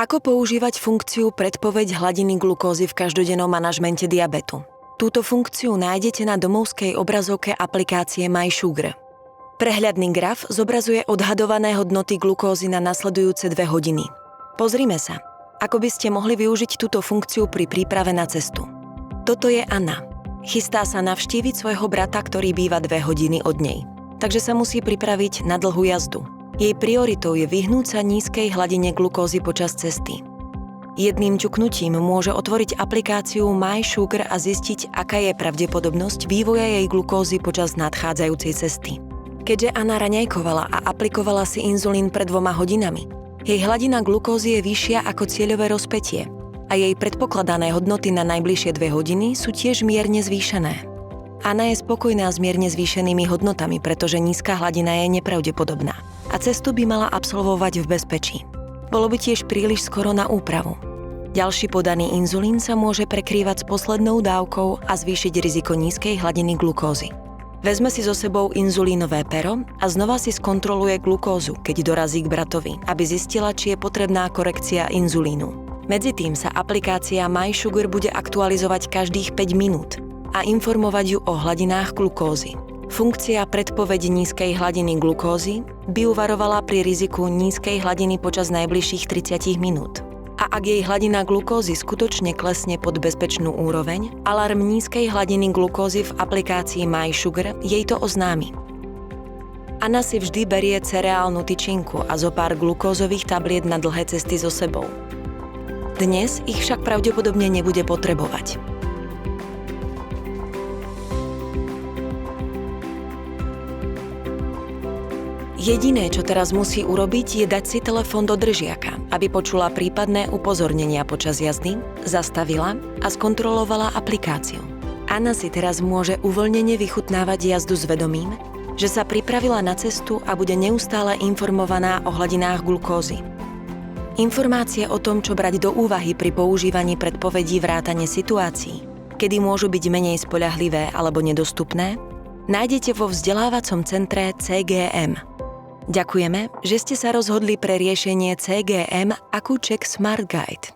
Ako používať funkciu predpoveď hladiny glukózy v každodennom manažmente diabetu? Túto funkciu nájdete na domovskej obrazovke aplikácie MySugar. Prehľadný graf zobrazuje odhadované hodnoty glukózy na nasledujúce 2 hodiny. Pozrime sa, ako by ste mohli využiť túto funkciu pri príprave na cestu. Toto je Anna. Chystá sa navštíviť svojho brata, ktorý býva 2 hodiny od nej. Takže sa musí pripraviť na dlhú jazdu. Jej prioritou je vyhnúť sa nízkej hladine glukózy počas cesty. Jedným ťuknutím môže otvoriť aplikáciu MySugar a zistiť, aká je pravdepodobnosť vývoja jej glukózy počas nadchádzajúcej cesty. Keďže Anna raňajkovala a aplikovala si inzulín pred 2 hodinami, jej hladina glukózy je vyššia ako cieľové rozpätie a jej predpokladané hodnoty na najbližšie 2 hodiny sú tiež mierne zvýšené. Anna je spokojná s mierne zvýšenými hodnotami, pretože nízka hladina je nepravdepodobná a cestu by mala absolvovať v bezpečí. Bolo by tiež príliš skoro na úpravu. Ďalší podaný inzulín sa môže prekrývať s poslednou dávkou a zvýšiť riziko nízkej hladiny glukózy. Vezme si so sebou inzulínové pero a znova si skontroluje glukózu, keď dorazí k bratovi, aby zistila, či je potrebná korekcia inzulínu. Medzi tým sa aplikácia MySugar bude aktualizovať každých 5 minút a informovať ju o hladinách glukózy. Funkcia predpoveď nízkej hladiny glukózy by uvarovala pri riziku nízkej hladiny počas najbližších 30 minút. A ak jej hladina glukózy skutočne klesne pod bezpečnú úroveň, alarm nízkej hladiny glukózy v aplikácii MySugar jej to oznámi. Anna si vždy berie cereálnu tyčinku a zo pár glukózových tabliet na dlhé cesty so sebou. Dnes ich však pravdepodobne nebude potrebovať. Jediné, čo teraz musí urobiť, je dať si telefón do držiaka, aby počula prípadné upozornenia počas jazdy, zastavila a skontrolovala aplikáciu. Anna si teraz môže uvoľnene vychutnávať jazdu s vedomím, že sa pripravila na cestu a bude neustále informovaná o hladinách glukózy. Informácie o tom, čo brať do úvahy pri používaní predpovedí vrátane situácií, kedy môžu byť menej spoľahlivé alebo nedostupné, nájdete vo vzdelávacom centre CGM. Ďakujeme, že ste sa rozhodli pre riešenie CGM AkuCheck Smart Guide.